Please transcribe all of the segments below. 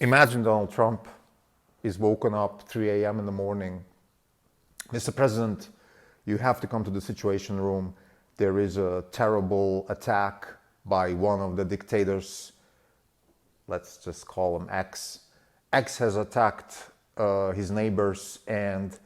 Imagine Donald Trump is woken up 3 a.m. in the morning. Mr. President, you have to come to the Situation Room. There is a terrible attack by one of the dictators. Let's just call him X. X has attacked his neighbors and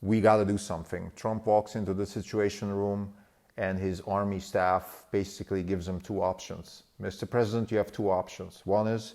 we got to do something. Trump walks into the Situation Room and his army staff basically gives him two options. Mr. President, you have two options. One is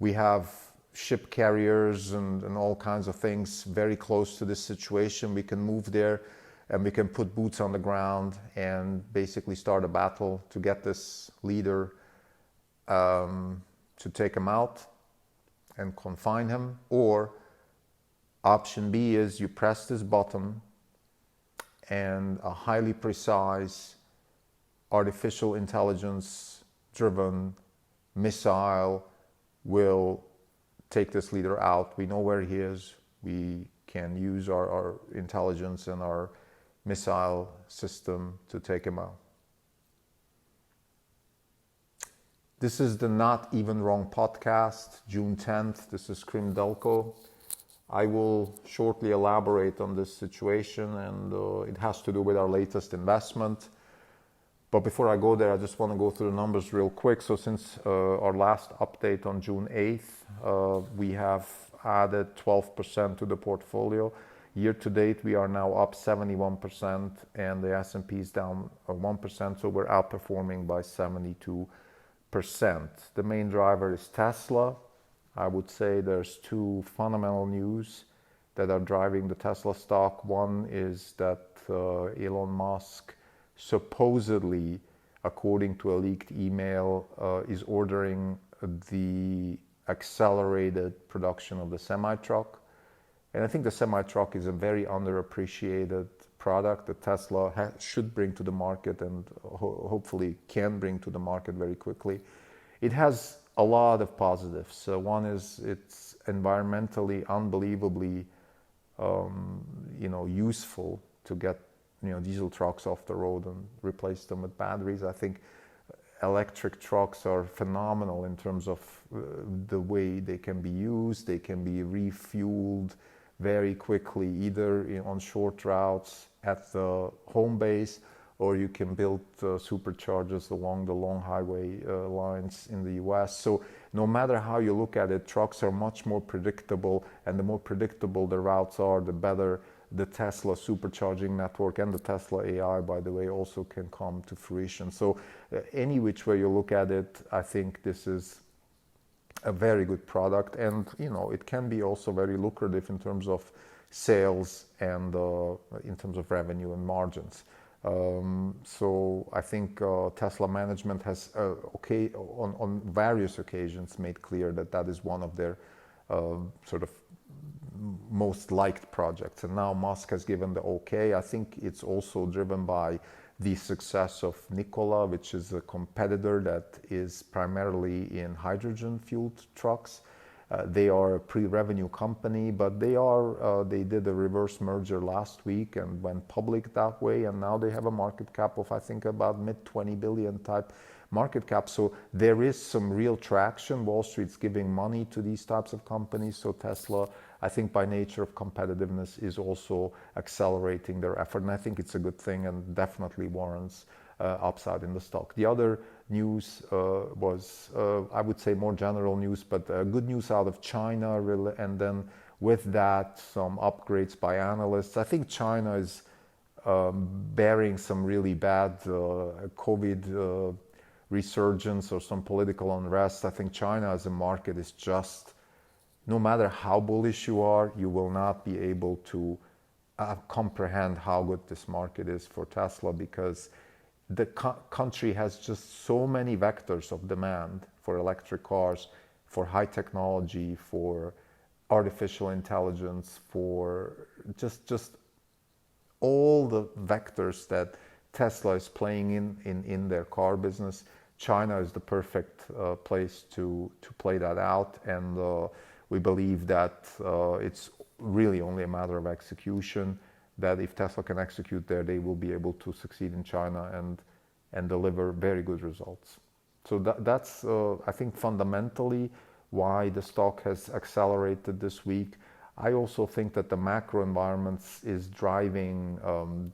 we have ship carriers and all kinds of things very close to this situation. We can move there and we can put boots on the ground and basically start a battle to get this leader to take him out and confine him. Or option B is you press this button and a highly precise artificial intelligence driven missile will take this leader out. We know where he is. We can use our intelligence and our missile system to take him out. This is the Not Even Wrong podcast, June 10th. This is Krim. I will shortly elaborate on this situation, and it has to do with our latest investment. But before I go there, I just want to go through the numbers real quick. So since our last update on June 8th, we have added 12% to the portfolio. Year to date, we are now up 71%, and the S&P is down 1%, so we're outperforming by 72%. The main driver is Tesla. I would say there's two fundamental news that are driving the Tesla stock. One is that Elon Musk supposedly, according to a leaked email, is ordering the accelerated production of the semi-truck. And I think the semi-truck is a very underappreciated product that Tesla should bring to the market and hopefully can bring to the market very quickly. It has a lot of positives. One is it's environmentally unbelievably useful to get diesel trucks off the road and replace them with batteries. I think electric trucks are phenomenal in terms of the way they can be used. They can be refueled very quickly, either on short routes at the home base, or you can build superchargers along the long highway lines in the US. So no matter how you look at it, trucks are much more predictable, and the more predictable the routes are, the better the Tesla supercharging network and the Tesla AI, by the way, also can come to fruition. So any which way you look at it, I think this is a very good product, and it can be also very lucrative in terms of sales and in terms of revenue and margins. So I think Tesla management has on various occasions made clear that that is one of their sort of most liked projects, and now Musk has given the okay. I think it's also driven by the success of Nikola, which is a competitor that is primarily in hydrogen fueled trucks. They are a pre-revenue company, but they did a reverse merger last week and went public that way, and now they have a market cap of, I think, about mid-20 billion type market cap. So there is some real traction. Wall Street's giving money to these types of companies. So Tesla, I think by nature of competitiveness, is also accelerating their effort, and I think it's a good thing and definitely warrants upside in the stock. The other news was, I would say, more general news, but good news out of China, and then with that, some upgrades by analysts. I think China is bearing some really bad COVID resurgence or some political unrest. I think China as a market is just, no matter how bullish you are, you will not be able to comprehend how good this market is for Tesla, because the country has just so many vectors of demand for electric cars, for high technology, for artificial intelligence, for just all the vectors that Tesla is playing in their car business. China is the perfect place to play that out, and we believe that it's really only a matter of execution, that if Tesla can execute there, they will be able to succeed in China and deliver very good results. So that's, I think, fundamentally why the stock has accelerated this week. I also think that the macro environment is driving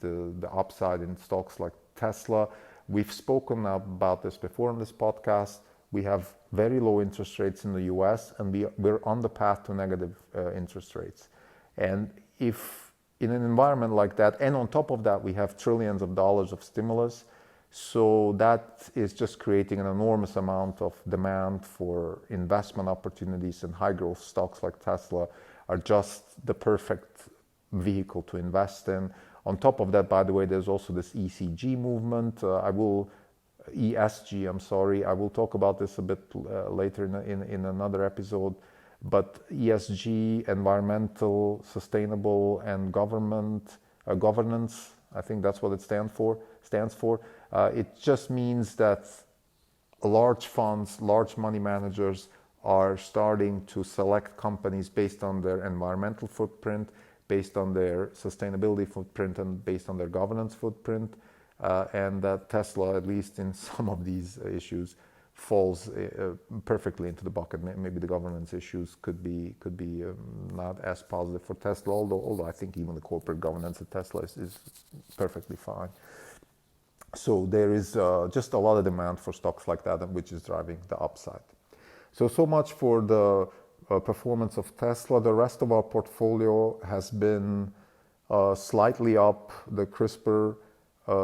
the upside in stocks like Tesla. We've spoken about this before in this podcast. We have very low interest rates in the US, and we're on the path to negative interest rates. And if in an environment like that, and on top of that, we have trillions of dollars of stimulus, so that is just creating an enormous amount of demand for investment opportunities, and high growth stocks like Tesla are just the perfect vehicle to invest in. On top of that, by the way, there's also this ESG movement. ESG, I'm sorry. I will talk about this a bit later in another episode. But ESG, environmental, sustainable, and governance, I think that's what it stands for. It just means that large funds, large money managers are starting to select companies based on their environmental footprint, based on their sustainability footprint, and based on their governance footprint. And that Tesla, at least in some of these issues, falls perfectly into the bucket. Maybe the governance issues could be not as positive for Tesla, although I think even the corporate governance at Tesla is perfectly fine. So there is just a lot of demand for stocks like that, which is driving the upside. So much for the performance of Tesla. The rest of our portfolio has been slightly up. The CRISPR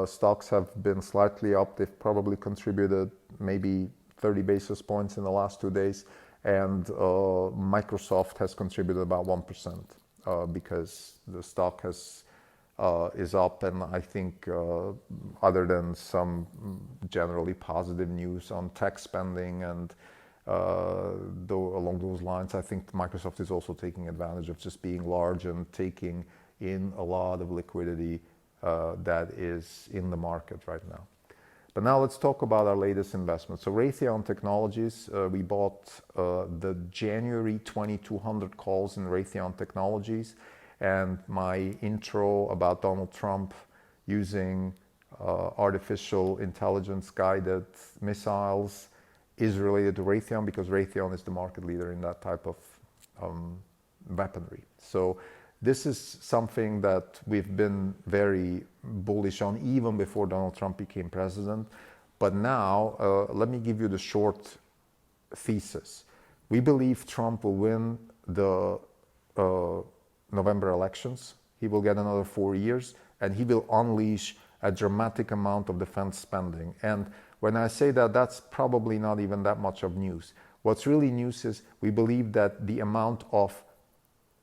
stocks have been slightly up. They've probably contributed maybe 30 basis points in the last 2 days. And Microsoft has contributed about 1% because the stock is up. And I think other than some generally positive news on tech spending and though along those lines, I think Microsoft is also taking advantage of just being large and taking in a lot of liquidity that is in the market right now. But now let's talk about our latest investment. So Raytheon Technologies, we bought the January 2200 calls in Raytheon Technologies, and my intro about Donald Trump using artificial intelligence guided missiles is related to Raytheon, because Raytheon is the market leader in that type of weaponry. So this is something that we've been very bullish on even before Donald Trump became president. But now, let me give you the short thesis. We believe Trump will win the November elections. He will get another 4 years, and he will unleash a dramatic amount of defense spending. And when I say that, that's probably not even that much of news. What's really news is we believe that the amount of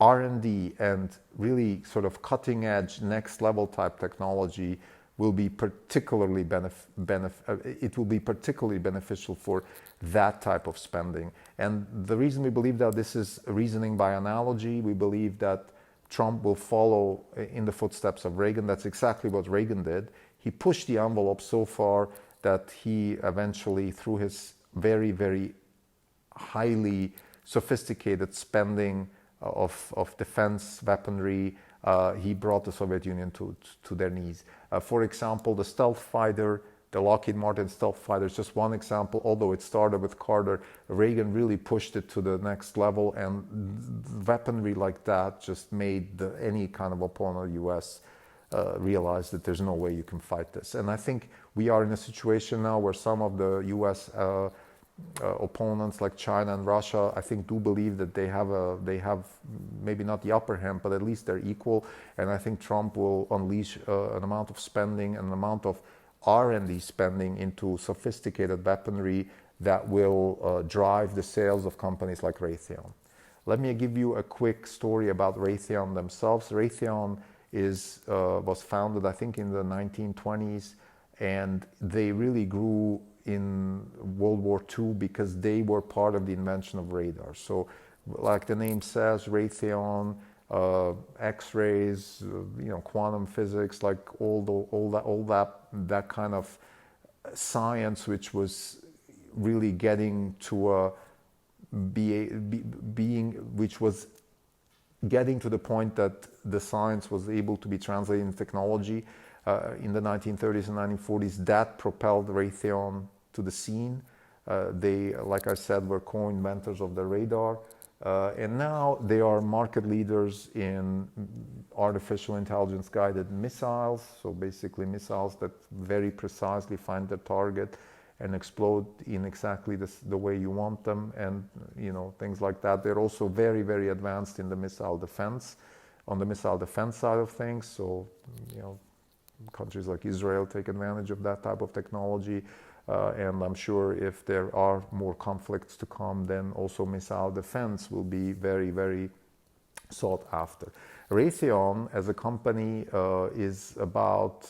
R&D and really sort of cutting edge, next level type technology will be particularly beneficial for that type of spending. And the reason we believe that, this is reasoning by analogy. We believe that Trump will follow in the footsteps of Reagan. That's exactly what Reagan did. He pushed the envelope so far that he eventually, through his very, very highly sophisticated spending of defense weaponry, he brought the Soviet Union to their knees. For example, the stealth fighter, the Lockheed Martin stealth fighter is just one example. Although it started with Carter, Reagan really pushed it to the next level, and weaponry like that just made any kind of opponent of the US realize that there's no way you can fight this. And I think we are in a situation now where some of the US opponents like China and Russia, I think, do believe that they have maybe not the upper hand, but at least they're equal. And I think Trump will unleash an amount of spending and an amount of R&D spending into sophisticated weaponry that will drive the sales of companies like Raytheon. Let me give you a quick story about Raytheon themselves. Raytheon was founded, I think, in the 1920s, and they really grew in World War II because they were part of the invention of radar. So, like the name says, Raytheon, X-rays, quantum physics, like all that kind of science, which was really getting to which was getting to the point that the science was able to be translated into technology in the 1930s and 1940s. That propelled Raytheon to the scene. They, like I said, were co-inventors of the radar. And now they are market leaders in artificial intelligence guided missiles. So basically missiles that very precisely find their target and explode in exactly the way you want them, and things like that. They're also very, very advanced in the missile defense, on the missile defense side of things. So countries like Israel take advantage of that type of technology. And I'm sure if there are more conflicts to come, then also missile defense will be very, very sought after. Raytheon as a company is about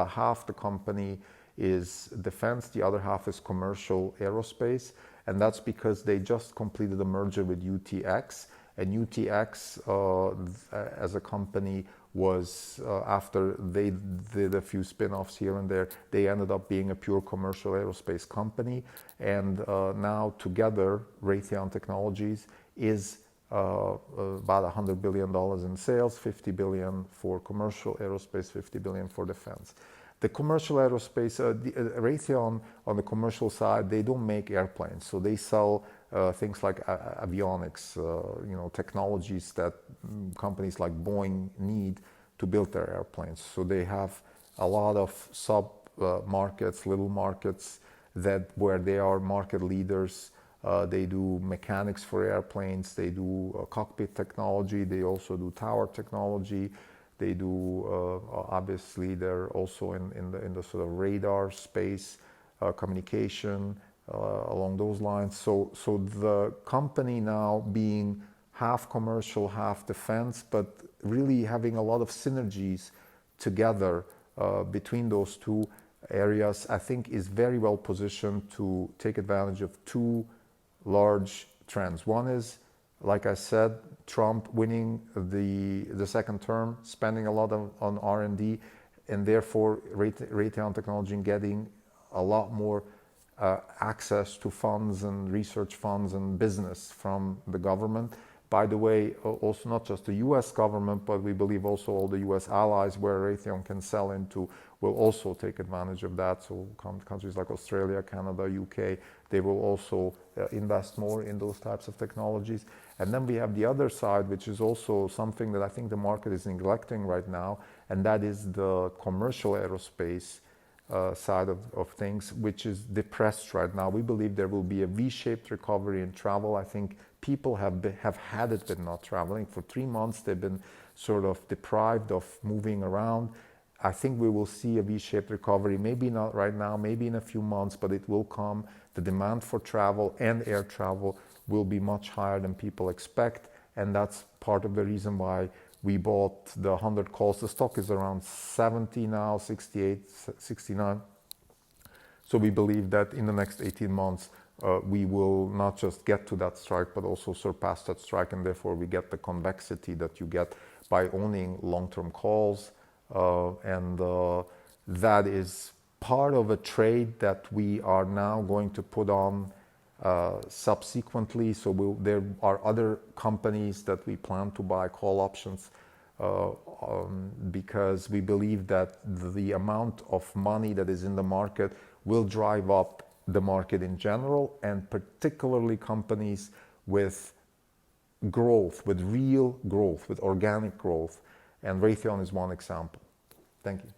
half the company is defense, the other half is commercial aerospace. And that's because they just completed a merger with UTX. And UTX as a company was, after they did a few spin-offs here and there, they ended up being a pure commercial aerospace company. And now together, Raytheon Technologies is about $100 billion in sales, 50 billion for commercial aerospace, 50 billion for defense. The commercial aerospace, Raytheon on the commercial side, they don't make airplanes. So they sell things like avionics, technologies that companies like Boeing need to build their airplanes. So they have a lot of sub markets, little markets where they are market leaders. They do mechanics for airplanes. They do cockpit technology. They also do tower technology. They do, obviously, they're also in the sort of radar space, communication, along those lines. So the company now being half commercial, half defense, but really having a lot of synergies together between those two areas, I think is very well positioned to take advantage of two large trends. One is, like I said, Trump winning the second term, spending a lot on R&D, and therefore Raytheon Technology getting a lot more access to funds and research funds and business from the government. By the way, also not just the US government, but we believe also all the US allies where Raytheon can sell into will also take advantage of that. So countries like Australia, Canada, UK, they will also invest more in those types of technologies. And then we have the other side, which is also something that I think the market is neglecting right now, and that is the commercial aerospace side of things, which is depressed right now. We believe there will be a V-shaped recovery in travel. I think people have had it with not traveling. For 3 months, they've been sort of deprived of moving around. I think we will see a V-shaped recovery, maybe not right now, maybe in a few months, but it will come. The demand for travel and air travel will be much higher than people expect, and that's part of the reason why we bought the 100 calls. The stock is around 70 now, 68, 69. So we believe that in the next 18 months, we will not just get to that strike, but also surpass that strike, and therefore we get the convexity that you get by owning long-term calls. And that is part of a trade that we are now going to put on subsequently. So there are other companies that we plan to buy call options because we believe that the amount of money that is in the market will drive up the market in general, and particularly companies with growth, with real growth, with organic growth. And Raytheon is one example. Thank you.